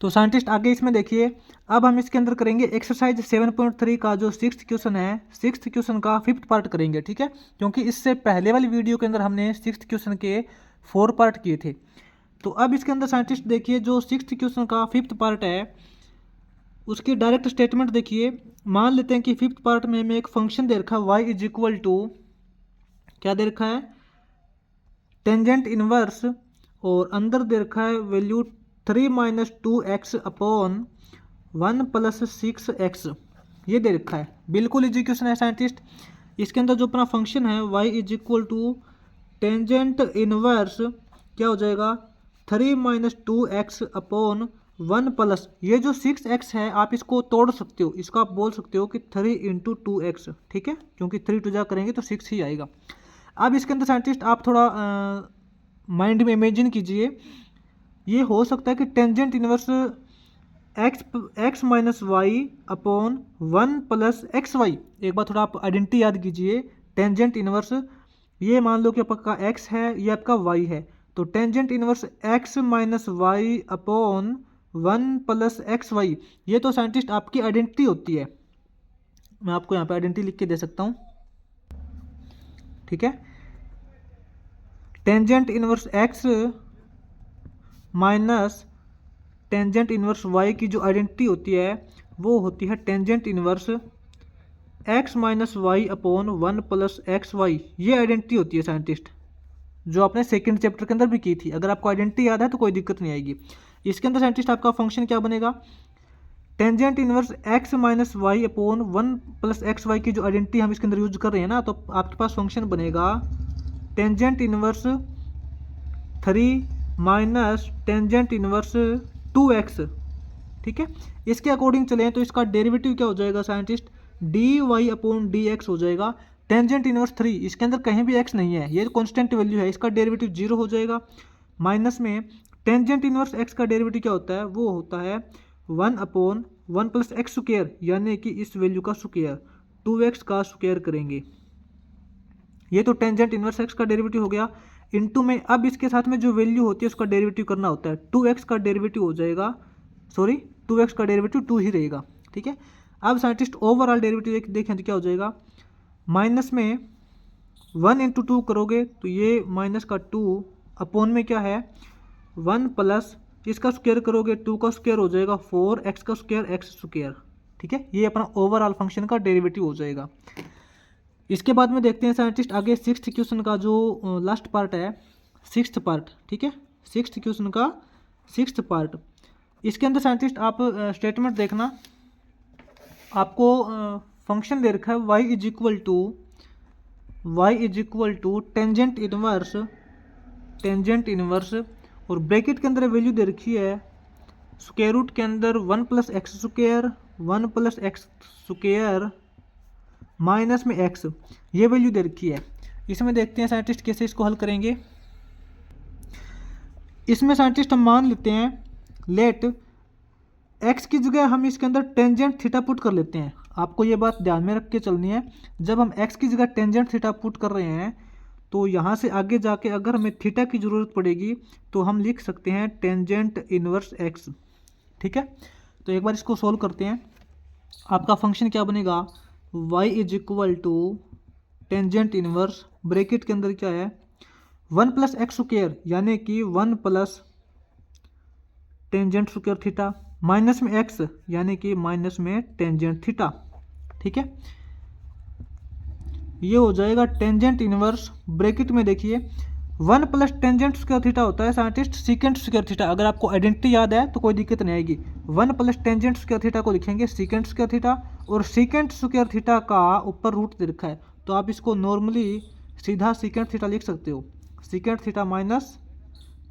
तो साइंटिस्ट आगे इसमें देखिए, अब हम इसके अंदर करेंगे एक्सरसाइज 7.3 का जो 6th क्वेश्चन है, 6th क्वेश्चन का 5th पार्ट करेंगे, ठीक है। क्योंकि इससे पहले वाली वीडियो के अंदर हमने 6th क्वेश्चन के 4 पार्ट किए थे। तो अब इसके अंदर साइंटिस्ट देखिए, जो 6th क्वेश्चन का 5th पार्ट है उसकी डायरेक्ट स्टेटमेंट देखिए। मान लेते हैं कि 5th पार्ट में हमें एक फंक्शन दे रखा है y इज इक्वल टू, क्या दे रखा है, टेंजेंट इनवर्स, और अंदर दे रखा है value 3 minus 2x upon 1 plus 6x, ये दे रखा है। बिल्कुल इजी क्वेश्चन है साइंटिस्ट। इसके अंदर जो अपना फंक्शन है y is equal to tangent inverse, क्या हो जाएगा, 3 माइनस 2x अपॉन 1 प्लस, ये जो 6x है आप इसको तोड़ सकते हो, इसको आप बोल सकते हो कि 3 इंटू 2x, ठीक है, क्योंकि 3 टू जा करेंगे तो 6 ही आएगा। अब इसके अंदर साइंटिस्ट आप थोड़ा माइंड में इमेजिन कीजिए, ये हो सकता है कि tangent inverse X minus Y upon 1 plus x Y. एक बार थोड़ा आप आइडेंटिटी याद कीजिए, टेंजेंट इनवर्स, ये मान लो कि आपका x है, ये आपका y है, तो tangent inverse x minus Y upon 1 plus x y, ये तो साइंटिस्ट आपकी आइडेंटिटी होती है। मैं आपको यहाँ पे आइडेंटिटी लिख के दे सकता हूँ, ठीक है। Tangent inverse x minus tangent inverse y की जो आइडेंटिटी होती है वो होती है tangent inverse x minus Y upon 1 plus x y, ये आइडेंटिटी होती है साइंटिस्ट, जो आपने सेकंड चैप्टर के अंदर भी की थी। अगर आपको आइडेंटिटी याद है तो कोई दिक्कत नहीं आएगी। इसके अंदर साइंटिस्ट आपका फंक्शन क्या बनेगा, tangent inverse x minus Y upon 1 plus x y की जो आइडेंटिटी हम इसके अंदर यूज कर रहे हैं ना, तो आपके पास फंक्शन बनेगा tangent inverse 3 minus tangent inverse 2x, ठीक है। इसके अकॉर्डिंग चलें तो इसका डेरिवेटिव क्या हो जाएगा scientist, d y upon d x हो जाएगा। टेंजेंट इनवर्स 3, इसके अंदर कहीं भी x नहीं है, ये कॉन्स्टेंट वैल्यू है, इसका डेरिवेटिव 0 हो जाएगा। माइनस में टेंजेंट इनवर्स x का डेरिवेटिव क्या होता है, वो होता है 1 अपॉन 1 प्लस एक्स स्क्वायर, यानी कि इस वैल्यू का स्क्वायर, 2x का स्क्वायर करेंगे। ये तो टेंजेंट इनवर्स x का डेरिवेटिव हो गया। इनटू में अब इसके साथ में जो वैल्यू होती है उसका डेरिवेटिव करना होता है, 2x का डेरिवेटिव हो जाएगा, सॉरी 2x का डेरिवेटिव 2 ही रहेगा, ठीक है। अब साइंटिस्ट ओवरऑल डेरिवेटिव देखें तो क्या हो जाएगा, माइनस में 1 इंटू 2 करोगे तो ये माइनस का 2 अपॉन में क्या है 1 प्लस इसका स्क्वायर करोगे 2 का स्क्वायर हो जाएगा 4 एक्स का स्क्वायर एक्स स्क्वायर, ठीक है। ये अपना ओवरऑल फंक्शन का डेरिवेटिव हो जाएगा। इसके बाद में देखते हैं साइंटिस्ट आगे 6th क्वेश्चन का जो लास्ट पार्ट है, 6th पार्ट, ठीक है, 6th क्वेश्चन का 6th पार्ट। इसके अंदर साइंटिस्ट आप स्टेटमेंट देखना, आपको फंक्शन दे रखा है y is equal to tangent inverse और ब्रैकेट के अंदर वैल्यू दे रखी है स्क्वायर रूट के अंदर 1 plus x square 1 plus x square minus में x, ये वैल्यू दे रखी है। इसमें देखते हैं साइंटिस्ट कैसे इसको हल करेंगे। इसमें साइंटिस्ट हम मान लेते हैं लेट x की जगह हम इसके अंदर टेंजेंट थीटा पुट कर लेते हैं। आपको ये बात ध्यान में रख के चलनी है, जब हम x की जगह टेंजेंट थीटा पुट कर रहे हैं तो यहाँ से आगे जाके अगर हमें थीटा की ज़रूरत पड़ेगी तो हम लिख सकते हैं टेंजेंट इनवर्स x, ठीक है। तो एक बार इसको सोल्व करते हैं। आपका फंक्शन क्या बनेगा, y is equal to tangent inverse, bracket के अंदर क्या है 1 प्लस एक्स स्क्वायर, यानी कि 1 plus tangent square theta, minus में x, यानी कि माइनस में टेंजेंट थीटा, ठीक है। ये हो जाएगा टेंजेंट इनवर्स, ब्रैकेट में देखिए 1 प्लस टेंजेंट स्क्वायर थीटा होता है साइंटिस्ट सीकेंट स्क्वायर थीटा। अगर आपको आइडेंटिटी याद है तो कोई दिक्कत नहीं आएगी। 1 प्लस टेंजेंट स्क्वायर थीटा को लिखेंगे सीकेंट स्क्वायर थीटा, और सीकेंट स्क्वायर थीटा का ऊपर रूट दे रखा है तो आप इसको नॉर्मली सीधा सीकेंट थीटा लिख सकते हो, secant theta minus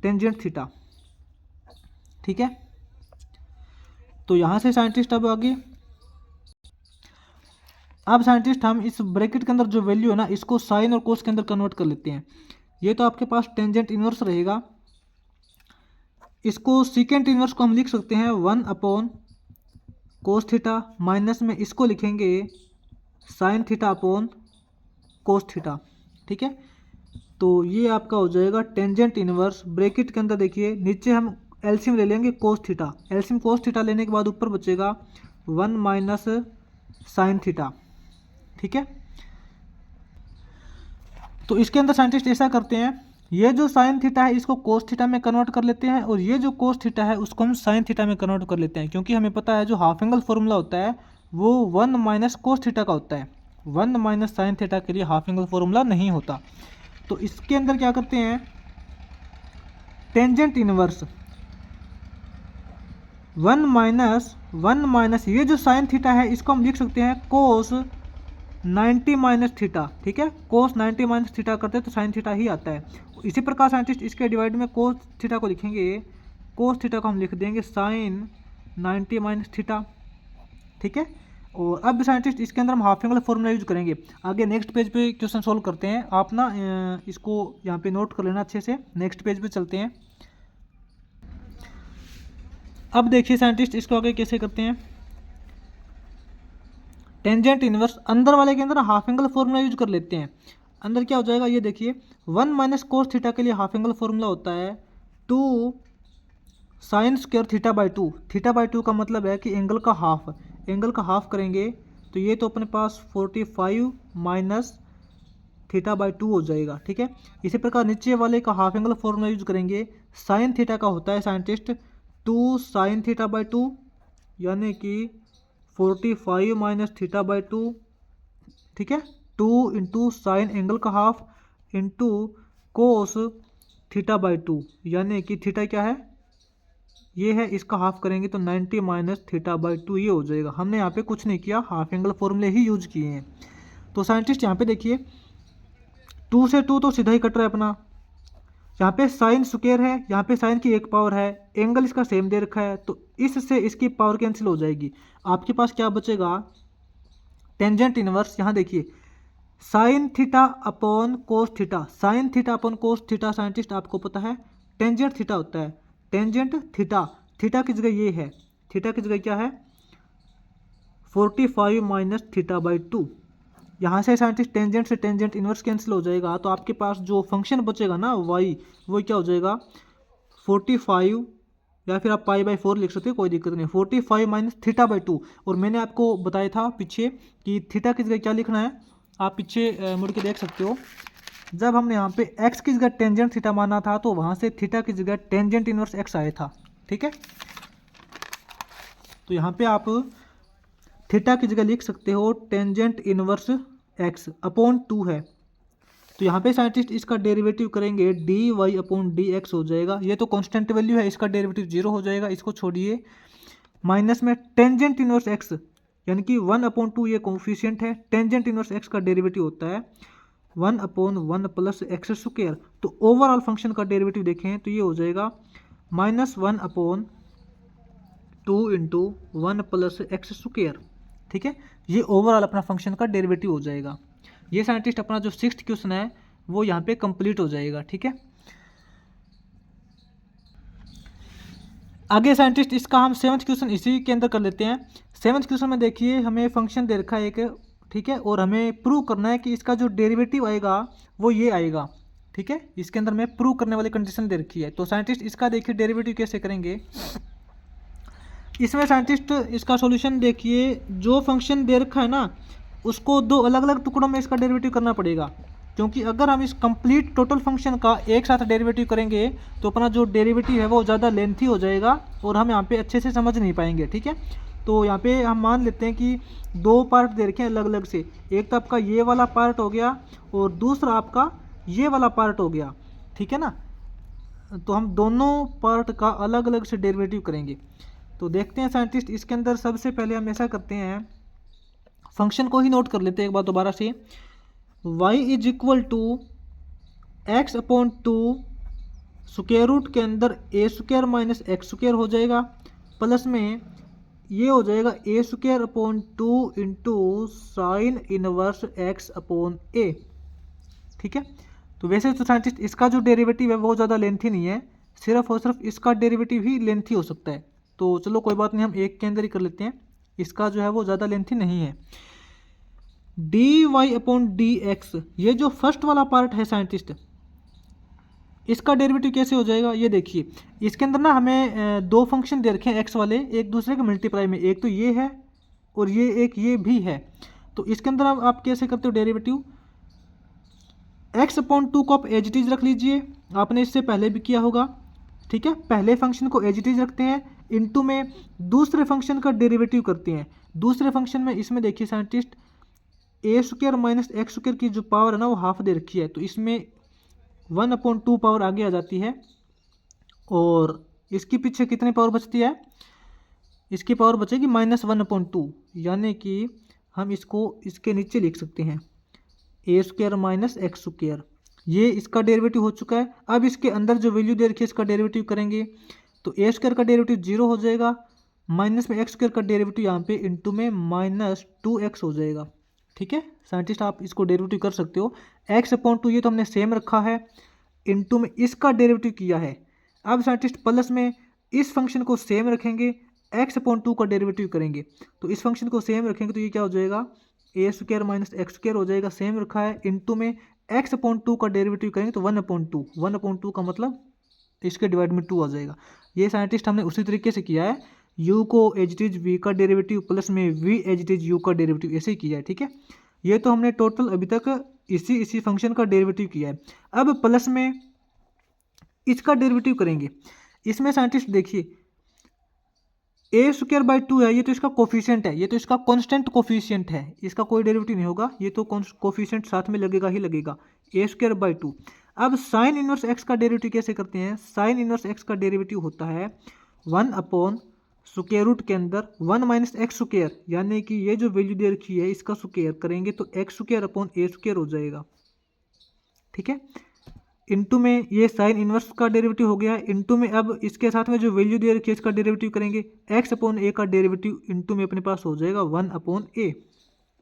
tangent theta, ठीक है। तो यहाँ से साइंटिस्ट अब आगे, अब साइंटिस्ट हम इस ब्रैकेट के अंदर जो वैल्यू है ना इसको साइन और कोस के अंदर कन्वर्ट कर लेते हैं। ये तो आपके पास टेंजेंट इनवर्स रहेगा, इसको सीकेंट इनवर्स को हम लिख सकते हैं 1 अपॉन कोस थीटा, माइनस में इसको लिखेंगे sine theta upon cos theta, ठीक है। तो ये आपका हो जाएगा टेंजेंट इनवर्स, ब्रैकेट के अंदर देखिए नीचे हम एलसीएम ले लेंगे cos theta, LCM cos theta लेने के बाद ऊपर बचेगा 1 माइनस साइन थीटा, ठीक है। तो इसके अंदर साइंटिस्ट ऐसा करते हैं, ये जो साइन थीटा है इसको कोस थीटा में कन्वर्ट कर लेते हैं और ये जो कोस थीटा है उसको हम साइन थीटा में कन्वर्ट कर लेते हैं, क्योंकि हमें पता है जो हाफ एंगल फॉर्मूला होता है वो 1 माइनस कोस थीटा का होता है, 1 माइनस साइन थीटा के लिए हाफ एंगल फॉर्मूला नहीं होता। तो इसके अंदर क्या करते हैं, टेंजेंट इनवर्स 1 माइनस ये जो साइन थीटा है इसको हम लिख सकते हैं कोस 90 माइनस थीटा, ठीक है। कोस 90 माइनस थीटा करते हैं तो साइन थीटा ही आता है। इसी प्रकार साइंटिस्ट इसके डिवाइड में कोस थीटा को लिखेंगे, कोस थीटा को हम लिख देंगे साइन 90 माइनस थीटा, ठीक है। और अब साइंटिस्ट इसके अंदर हम हाफ एंगल फॉर्मूला यूज करेंगे। आगे नेक्स्ट पेज पे क्वेश्चन सोल्व करते हैं, आप ना इसको यहाँ पे नोट कर लेना अच्छे से। नेक्स्ट पेज पे चलते हैं। अब देखिए साइंटिस्ट इसको आगे कैसे करते हैं, टेंजेंट इनवर्स अंदर वाले के अंदर हाफ एंगल फॉर्मूला यूज कर लेते हैं। अंदर क्या हो जाएगा ये देखिए, 1 माइनस कोस थीटा के लिए हाफ एंगल फॉर्मूला होता है 2 sine square theta by 2। Theta by 2 का मतलब है कि एंगल का हाफ करेंगे तो ये तो अपने पास 45 माइनस थीटा बाई 2 हो जाएगा, ठीक है। इसी प्रकार नीचे वाले का हाफ एंगल फॉर्मूला यूज करेंगे, साइन थीटा का होता है साइंटिस्ट 2 साइन थीटा बाई 2 यानी कि 45 माइनस थीटा बाई 2, ठीक है। 2 इंटू साइन एंगल का half into cos theta by 2 यानी कि थीटा क्या है, ये है, इसका हाफ करेंगे तो 90 माइनस थीटा बाई 2 ये हो जाएगा। हमने यहाँ पे कुछ नहीं किया, हाफ एंगल फॉर्मूले ही यूज किए हैं। तो साइंटिस्ट यहाँ पे देखिए 2 से 2 तो सीधा ही कट रहा है अपना, यहाँ पे साइन स्क्वायर है, यहाँ पे साइन की एक पावर है, एंगल इसका सेम दे रखा है तो इससे इसकी पावर कैंसिल हो जाएगी। आपके पास क्या बचेगा, टेंजेंट इनवर्स, यहाँ देखिए sine theta upon cos theta, sine theta upon cos theta scientist आपको पता है टेंजेंट थीटा होता है, टेंजेंट थीटा, थीटा की जगह ये है, थीटा की जगह क्या है 45 माइनस थीटा बाई 2। यहाँ से साइंटिस्ट टेंजेंट से टेंजेंट इनवर्स कैंसिल हो जाएगा तो आपके पास जो फंक्शन बचेगा ना वाई, वो क्या हो जाएगा 45 या फिर आप पाई बाई 4 लिख सकते हो, कोई दिक्कत नहीं, 45 माइनस थीटा बाई 2। और मैंने आपको बताया था पीछे कि थीटा की जगह क्या लिखना है, आप पीछे मुड़ के देख सकते हो। जब हमने यहाँ पे एक्स की जगह टेंजेंट थीटा माना था तो वहाँ से थीटा की जगह टेंजेंट इनवर्स एक्स आया था, ठीक है। तो यहाँ पे आप थीटा की जगह लिख सकते हो टेंजेंट इनवर्स एक्स अपॉन 2 है। तो यहाँ पे साइंटिस्ट इसका डेरिवेटिव करेंगे d y upon d x हो जाएगा, ये तो कांस्टेंट वैल्यू है, इसका डेरिवेटिव 0 हो जाएगा, इसको छोड़िए। माइनस में टेंजेंट इनवर्स एक्स यानी कि 1/2 ये कोफिशिएंट है, टेंजेंट इनवर्स एक्स का डेरिवेटिव होता है 1/1 प्लस एक्स स्क्वायर। तो ओवरऑल फंक्शन का डेरिवेटिव देखें तो ये हो जाएगा -1/2 इंटू 1 प्लस एक्स स्क्वायर, ठीक है। ये ओवरऑल अपना फंक्शन का डेरिवेटिव हो जाएगा। ये साइंटिस्ट अपना जो 6th क्वेश्चन है वो यहाँ पे कंप्लीट हो जाएगा, ठीक है। आगे साइंटिस्ट इसका हम 7th क्वेश्चन इसी के अंदर कर लेते हैं। 7th क्वेश्चन में देखिए हमें फंक्शन दे रखा है एक, ठीक है, और हमें प्रूव करना है कि इसका जो डेरिवेटिव आएगा वो ये आएगा, ठीक है। इसके अंदर में प्रूव करने वाली कंडीशन दे रखी है। तो साइंटिस्ट इसका देखिए डेरिवेटिव कैसे करेंगे। इसमें साइंटिस्ट इसका सॉल्यूशन देखिए, जो फंक्शन दे रखा है ना उसको 2 अलग अलग टुकड़ों में इसका डेरिवेटिव करना पड़ेगा, क्योंकि अगर हम इस कंप्लीट टोटल फंक्शन का एक साथ डेरिवेटिव करेंगे तो अपना जो डेरिवेटिव है वो ज़्यादा लेंथी हो जाएगा और हम यहाँ पे अच्छे से समझ नहीं पाएंगे, ठीक है। तो यहाँ पे हम मान लेते हैं कि 2 पार्ट दे रखे हैं अलग अलग से, एक तो आपका ये वाला पार्ट हो गया और दूसरा आपका ये वाला पार्ट हो गया, ठीक है ना। तो हम दोनों पार्ट का अलग अलग से डेरिवेटिव करेंगे। तो देखते हैं साइंटिस्ट इसके अंदर सबसे पहले हम ऐसा करते हैं, फंक्शन को ही नोट कर लेते हैं एक बार दोबारा से। y is equal to x upon 2 square root के अंदर a square minus x square हो जाएगा, प्लस में ये हो जाएगा a square upon 2 into sine inverse x upon a, ठीक है। तो वैसे तो साइंटिस्ट इसका जो डेरिवेटिव है वो ज़्यादा लेंथी नहीं है, सिर्फ और सिर्फ इसका डेरिवेटिव ही लेंथी हो सकता है। तो चलो कोई बात नहीं, हम एक के अंदर ही कर लेते हैं, इसका जो है वो ज़्यादा लेंथी नहीं है। D y upon d x, ये जो फर्स्ट वाला पार्ट है साइंटिस्ट, इसका डेरिवेटिव कैसे हो जाएगा, ये देखिए इसके अंदर ना हमें दो फंक्शन दे रखे हैं एक्स वाले एक दूसरे के मल्टीप्लाई में, एक तो ये है और ये भी है। तो इसके अंदर आप कैसे करते हो डेरिवेटिव, x/2 को आप एज इट इज रख लीजिए, आपने इससे पहले भी किया होगा, ठीक है। पहले फंक्शन को एज इट इज रखते हैं, इनटू में दूसरे फंक्शन का डेरिवेटिव करते हैं। दूसरे फंक्शन में इसमें देखिए साइंटिस्ट a² माइनस x² की जो पावर है ना वो हाफ दे रखी है, तो इसमें 1/2 पावर आगे आ जाती है और इसके पीछे कितनी पावर बचती है, इसकी पावर बचेगी -1/2, यानी कि हम इसको इसके नीचे लिख सकते हैं a² माइनस x²। ये इसका डेरिवेटिव हो चुका है। अब इसके अंदर जो वैल्यू दे रखी है इसका डेरिवेटिव करेंगे तो a² का डेरिवेटिव 0 हो जाएगा, माइनस में x² का डेरिवेटिव यहाँ पे इंटू में -2x हो जाएगा, ठीक है। साइंटिस्ट आप इसको डेरिवेटिव कर सकते हो। x/2 ये तो हमने सेम रखा है, इंटू में इसका डेरिवेटिव किया है। अब साइंटिस्ट प्लस में इस फंक्शन को सेम रखेंगे, x/2 का डेरिवेटिव करेंगे तो इस फंक्शन को सेम रखेंगे तो ये क्या हो जाएगा a² माइनस x² हो जाएगा, सेम रखा है, इंटू में x/2 का डेरिवेटिव करेंगे तो 1/2 का मतलब इसके डिवाइड में 2 आ जाएगा। ये साइंटिस्ट हमने उसी तरीके से किया है, u को एज इट इज v का डेरिवेटिव प्लस में v as it is u का डेरिवेटिव ऐसे ही किया है, ठीक है। ये तो हमने टोटल अभी तक इसी फंक्शन का डेरिवेटिव किया है। अब प्लस में इसका डेरिवेटिव करेंगे। इसमें साइंटिस्ट देखिए a²/2 है, ये तो इसका कोफिशिएंट है, ये तो इसका कांस्टेंट कोफिशिएंट है, इसका कोई डेरिवेटिव नहीं होगा, ये तो कोफिशिएंट साथ में लगेगा ही लगेगा a²/2। अब साइन इनवर्स x का डेरिवेटिव कैसे करते हैं, साइन इनवर्स x का डेरिवेटिव होता है 1/√, के अंदर 1 माइनस x², यानी कि ये जो वैल्यू दे रखी है इसका स्क्वायर करेंगे तो x²/a² हो जाएगा, ठीक है। इंटू में ये साइन इनवर्स का डेरिवेटिव हो गया, इंटू में अब इसके साथ में जो वैल्यू दे रखी है इसका डेरिवेटिव करेंगे, x/a का डेरिवेटिव इंटू में अपने पास हो जाएगा 1/a,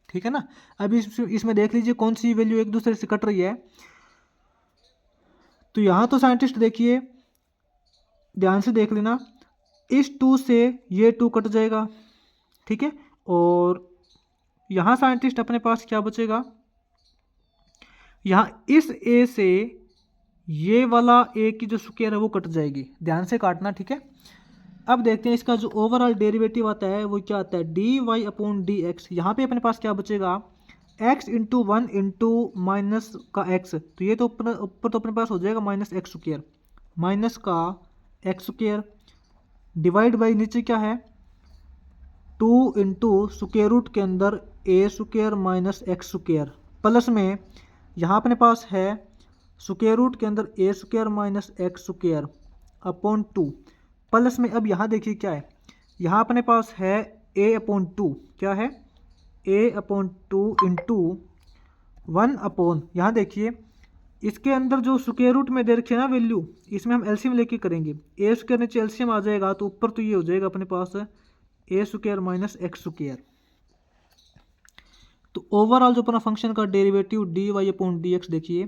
ठीक है ना। अब इसमें देख लीजिए कौन सी वैल्यू एक दूसरे से कट रही है। तो यहाँ तो साइंटिस्ट देखिए ध्यान से देख लेना, इस 2 से ये 2 कट जाएगा, ठीक है। और यहाँ साइंटिस्ट अपने पास क्या बचेगा, यहाँ इस a से ये वाला a की जो स्क्वायर है वो कट जाएगी, ध्यान से काटना, ठीक है। अब देखते हैं इसका जो ओवरऑल डेरिवेटिव आता है वो क्या आता है, dy/dx। यहाँ पे अपने पास क्या बचेगा, x इंटू 1 इंटू माइनस का x, तो ये तो ऊपर तो अपने पास हो जाएगा -x², माइनस का x², डिवाइड बाई नीचे क्या है 2 इंटू स्क्वायर के अंदर a² माइनस x², प्लस में यहाँ अपने पास है स्क्वायर के अंदर a² माइनस x²/2, प्लस में अब यहाँ देखिए क्या है, यहाँ अपने पास है a/2, क्या है a/2 इंटू 1/, यहाँ देखिए इसके अंदर जो स्क्वायर रूट में दे रखी है ना वैल्यू, इसमें हम एलसीएम लेके करेंगे, a² नीचे एलसीएम आ जाएगा तो ऊपर तो ये हो जाएगा अपने पास a² माइनस x²। तो ओवरऑल जो अपना फंक्शन का डेरिवेटिव dy/dx देखिए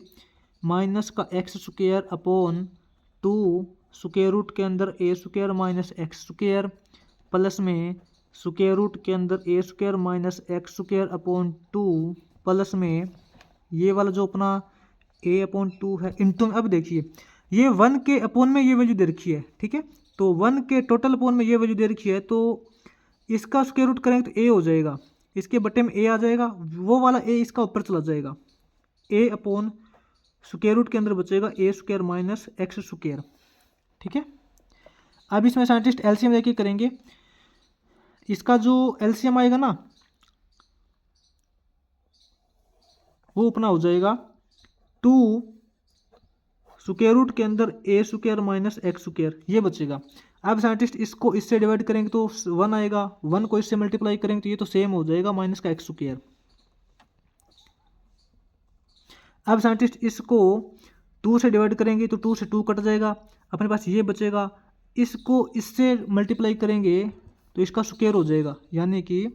माइनस का x²/2 स्क्वायर रूट के अंदर a² माइनस x², प्लस में स्क्वायर रूट के अंदर a² माइनस x²/2, प्लस में ये वाला जो अपना a/2 है इंटू। अब देखिए ये 1 के अपोन में ये वैल्यू दे रखी है, ठीक है। तो 1 के टोटल अपोन में ये वैल्यू दे रखी है तो इसका स्क्वायर रूट करेंगे तो a हो जाएगा, इसके बटे में a आ जाएगा, वो वाला a इसका ऊपर चला जाएगा, a/, स्क्वायर रूट के अंदर बचेगा a² माइनस x², ठीक है। अब इसमें साइंटिस्ट एलसीएम लेके करेंगे, इसका जो एलसीएम आएगा ना वो अपना हो जाएगा 2 स्क्वायर रूट के अंदर a² माइनस x², ये बचेगा। अब साइंटिस्ट इसको इससे डिवाइड करेंगे तो 1 आएगा, 1 को इससे मल्टीप्लाई करेंगे तो ये तो सेम हो जाएगा माइनस का x²। अब साइंटिस्ट इसको 2 से डिवाइड करेंगे तो 2 से 2 कट जाएगा, अपने पास ये बचेगा, इसको इससे मल्टीप्लाई करेंगे तो इसका स्क्वायर हो जाएगा, यानी कि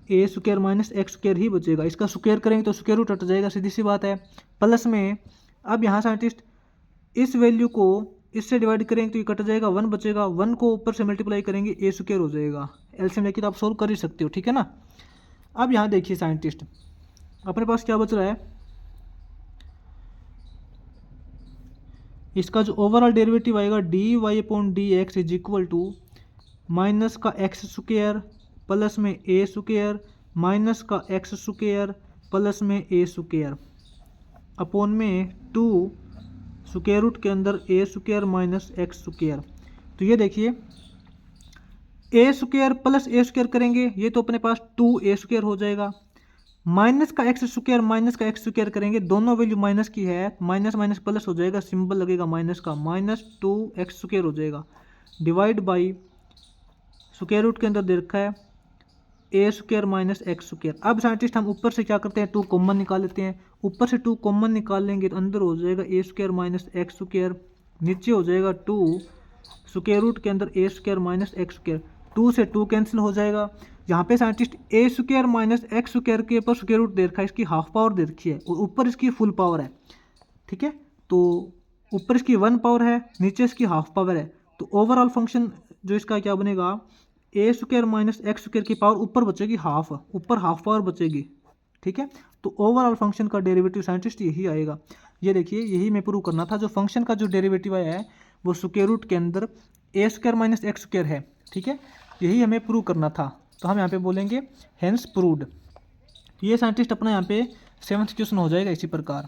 a² माइनस x² ही बचेगा, इसका स्क्वायर करेंगे तो स्क्वायर रूट हट जाएगा, सीधी सी बात है। प्लस में अब यहाँ साइंटिस्ट इस वैल्यू को इससे डिवाइड करेंगे तो ये कट जाएगा, 1 बचेगा, 1 को ऊपर से मल्टीप्लाई करेंगे a² हो जाएगा, एलसीएम लेके तो आप सोल्व कर ही सकते हो, ठीक है ना। अब यहाँ देखिए साइंटिस्ट अपने पास क्या बच रहा है, इसका जो ओवरऑल डेरिवेटिव आएगा d y upon d x is equal to minus का एक्स स्क्वेयर प्लस में ए स्क्वेयर माइनस का एक्स स्क्वेयर प्लस में ए स्क्वेयर अपॉन में 2 स्क्वेयर रूट के अंदर ए स्क्वेयर माइनस एक्स स्क्वेयर। तो ये देखिए ए स्क्वेयर प्लस ए स्क्वेयर करेंगे, ये तो अपने पास 2 ए स्क्वेयर हो जाएगा, माइनस का एक्स स्क्वेयर माइनस का एक्स स्क्वेयर करेंगे, दोनों वैल्यू माइनस की है, माइनस माइनस प्लस हो जाएगा, सिंबल लगेगा माइनस का, माइनस 2x स्क्वेयर हो जाएगा, डिवाइड बाई स्क्वेयर रूट के अंदर दे रखा है ए स्क्वेयर माइनस एक्स स्क्वेयर। अब साइंटिस्ट हम ऊपर से क्या करते हैं, 2 कॉमन निकाल लेते हैं, ऊपर से 2 कॉमन निकाल लेंगे तो अंदर हो जाएगा ए स्क्वेयर माइनस एक्स स्क्वेयर, नीचे हो जाएगा 2 स्क्वेयर रूट के अंदर ए स्क्वेयर माइनस एक्स स्क्वेयर, 2 से 2 कैंसिल हो जाएगा। यहाँ पे साइंटिस्ट ए स्क्वेयर माइनस एक्स स्क्वेयर के ऊपर स्क्वेयर रूट दे रखा है, इसकी हाफ पावर दे रखी है और ऊपर इसकी फुल पावर है, ठीक है। तो ऊपर इसकी 1 पावर है, नीचे इसकी हाफ पावर है, तो ओवरऑल फंक्शन जो इसका क्या बनेगा, ए स्क्वेयर माइनस एक्स स्क्वेयर की पावर ऊपर बचेगी हाफ, ऊपर हाफ पावर बचेगी, ठीक है। तो ओवरऑल फंक्शन का डेरिवेटिव साइंटिस्ट यही आएगा। ये देखिए यही मैं प्रूव करना था, जो फंक्शन का जो डेरिवेटिव आया है वो स्क्वेयर रूट के अंदर a square minus x square है, ठीक है, यही हमें प्रूव करना था। तो हम यहाँ पे बोलेंगे हेंस प्रूव्ड। ये साइंटिस्ट अपना यहाँ पे 7th क्वेश्चन हो जाएगा इसी प्रकार।